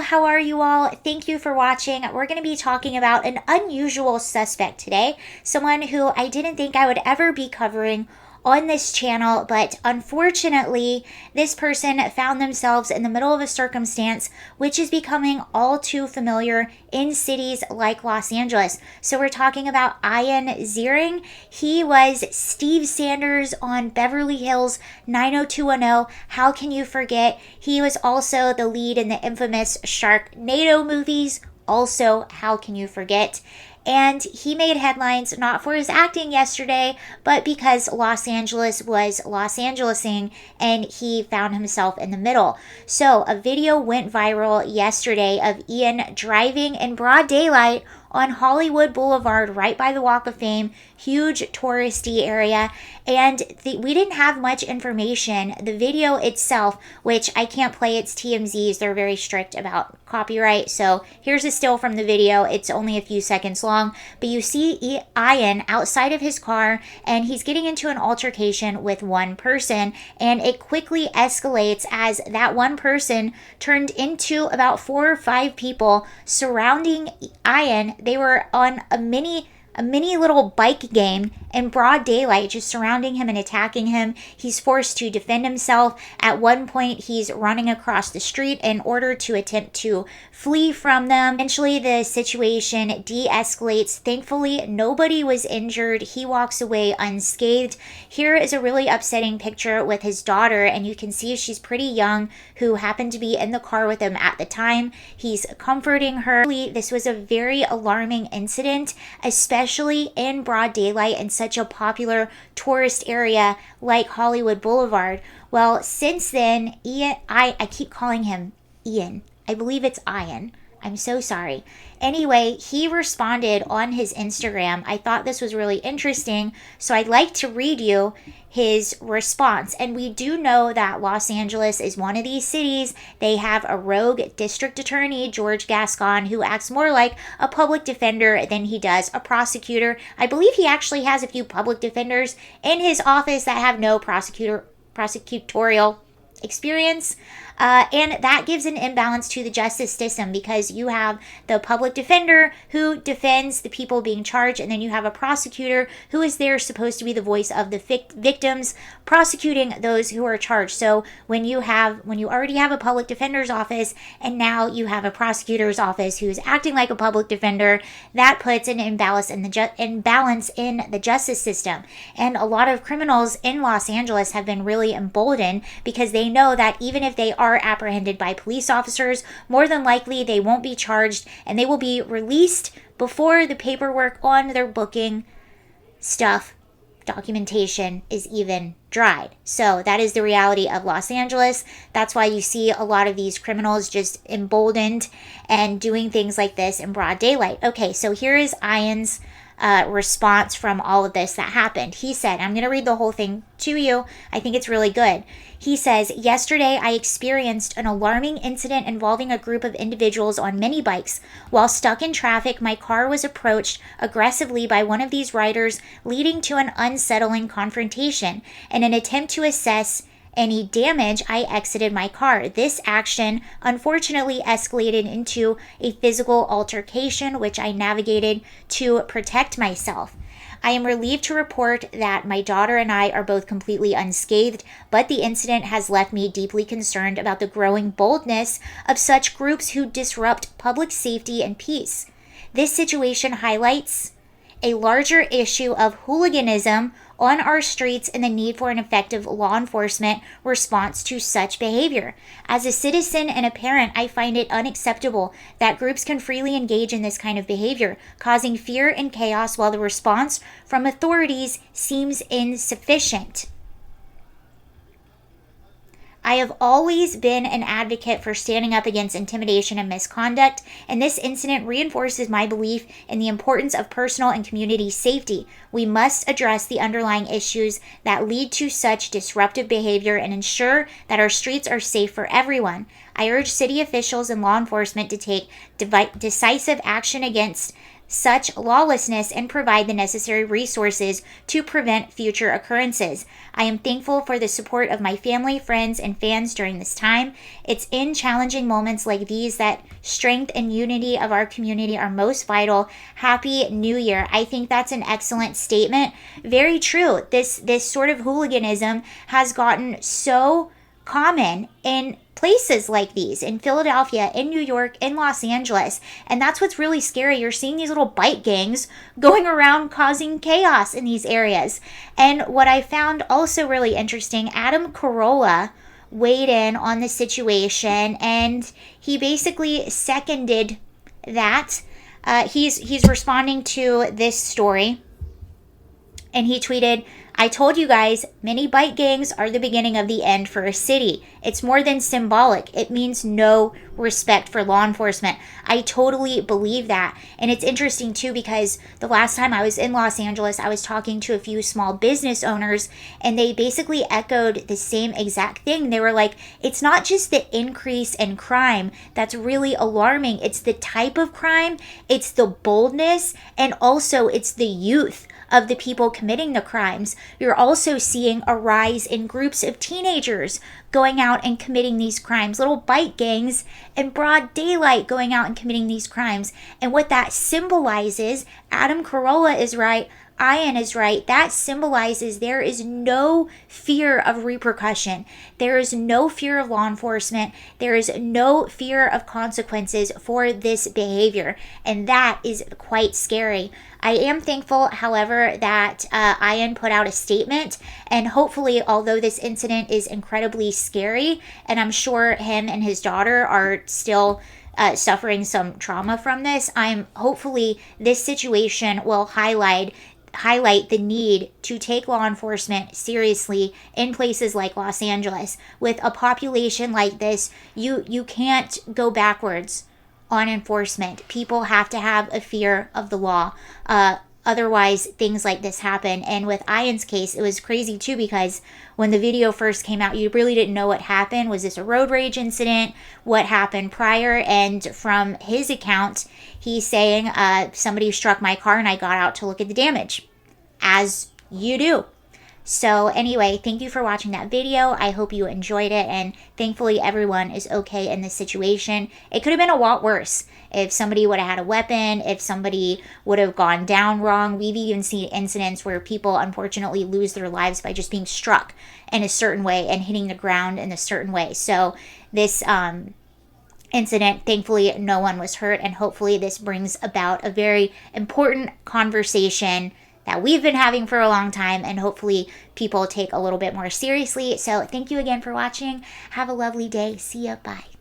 how are you all? Thank you for watching. We're going to be talking about an unusual suspect today, someone who I didn't think I would ever be covering on this channel, but unfortunately, this person found themselves in the middle of a circumstance which is becoming all too familiar in cities like Los Angeles. So we're talking about Ian Ziering. He was Steve Sanders on Beverly Hills 90210. How can you forget? He was also the lead in the infamous Sharknado movies. Also, how can you forget? And he made headlines not for his acting yesterday, but because Los Angeles was Los Angelesing and he found himself in the middle. So a video went viral yesterday of Ian driving in broad daylight on Hollywood Boulevard, right by the Walk of Fame, huge touristy area, and we didn't have much information. The video itself, which I can't play, it's TMZ's, they're very strict about copyright, so here's a still from the video. It's only a few seconds long, but you see Ian outside of his car, and he's getting into an altercation with one person, and it quickly escalates as that one person turned into about 4 or 5 people surrounding Ian. They were on a mini little bike game in broad daylight, just surrounding him and attacking him. He's forced to defend himself. At one point, he's running across the street in order to attempt to flee from them. Eventually, the situation de-escalates. Thankfully, nobody was injured. He walks away unscathed. Here is a really upsetting picture with his daughter, and you can see she's pretty young, who happened to be in the car with him at the time. He's comforting her. This was a very alarming incident, especially in broad daylight in such a popular tourist area like Hollywood Boulevard. Well, since then, Ian, I keep calling him Ian. I believe it's Ian. I'm so sorry. Anyway, he responded on his Instagram. I thought this was really interesting, so I'd like to read you his response. And we do know that Los Angeles is one of these cities. They have a rogue district attorney, George Gascon, who acts more like a public defender than he does a prosecutor. I believe he actually has a few public defenders in his office that have no prosecutorial experience. And that gives an imbalance to the justice system, because you have the public defender who defends the people being charged, and then you have a prosecutor who is there supposed to be the voice of the victims, prosecuting those who are charged. So when you already have a public defender's office and now you have a prosecutor's office who's acting like a public defender, that puts an imbalance in the justice system. And a lot of criminals in Los Angeles have been really emboldened because they know that even if they are apprehended by police officers, more than likely they won't be charged and they will be released before the paperwork on their booking documentation is even dried. So that is the reality of Los Angeles. That's why you see a lot of these criminals just emboldened and doing things like this in broad daylight. Okay, so here is Ian's response from all of this that happened. He said, I'm going to read the whole thing to you. I think it's really good. He says, yesterday I experienced an alarming incident involving a group of individuals on mini bikes. While stuck in traffic, my car was approached aggressively by one of these riders, leading to an unsettling confrontation. In an attempt to assess any damage, I exited my car. This action unfortunately escalated into a physical altercation, which I navigated to protect myself. I am relieved to report that my daughter and I are both completely unscathed, but the incident has left me deeply concerned about the growing boldness of such groups who disrupt public safety and peace. This situation highlights a larger issue of hooliganism on our streets and the need for an effective law enforcement response to such behavior. As a citizen and a parent, I find it unacceptable that groups can freely engage in this kind of behavior, causing fear and chaos while the response from authorities seems insufficient. I have always been an advocate for standing up against intimidation and misconduct, and this incident reinforces my belief in the importance of personal and community safety. We must address the underlying issues that lead to such disruptive behavior and ensure that our streets are safe for everyone. I urge city officials and law enforcement to take decisive action against such lawlessness and provide the necessary resources to prevent future occurrences. I am thankful for the support of my family, friends, and fans during this time. It's in challenging moments like these that strength and unity of our community are most vital. Happy New Year. I think that's an excellent statement. Very true. This sort of hooliganism has gotten so common in places like these, in Philadelphia, in New York, in Los Angeles. And that's what's really scary. You're seeing these little bike gangs going around causing chaos in these areas. And what I found also really interesting, Adam Carolla weighed in on the situation, and he basically seconded that. He's responding to this story, and he tweeted, I told you guys, many bike gangs are the beginning of the end for a city. It's more than symbolic. It means no respect for law enforcement. I totally believe that. And it's interesting too, because the last time I was in Los Angeles, I was talking to a few small business owners, and they basically echoed the same exact thing. They were like, it's not just the increase in crime that's really alarming. It's the type of crime, it's the boldness, and also it's the youth of the people committing the crimes. You're also seeing a rise in groups of teenagers going out and committing these crimes, little bike gangs in broad daylight going out and committing these crimes. And what that symbolizes, Adam Carolla is right, Ian is right, that symbolizes there is no fear of repercussion. There is no fear of law enforcement. There is no fear of consequences for this behavior. And that is quite scary. I am thankful, however, that Ian put out a statement, and hopefully, although this incident is incredibly scary, and I'm sure him and his daughter are still suffering some trauma from this, hopefully this situation will highlight the need to take law enforcement seriously in places like Los Angeles. With a population like this, you can't go backwards on enforcement. People have to have a fear of the law. Otherwise, things like this happen. And with Ian's case, it was crazy too, because when the video first came out, you really didn't know what happened. Was this a road rage incident? What happened prior? And from his account, he's saying, somebody struck my car and I got out to look at the damage. As you do. So anyway, thank you for watching that video. I hope you enjoyed it, and thankfully everyone is okay in this situation. It could have been a lot worse if somebody would have had a weapon, if somebody would have gone down wrong. We've even seen incidents where people unfortunately lose their lives by just being struck in a certain way and hitting the ground in a certain way. So this incident, thankfully no one was hurt, and hopefully this brings about a very important conversation that we've been having for a long time, and hopefully people take a little bit more seriously. So thank you again for watching. Have a lovely day. See ya. Bye.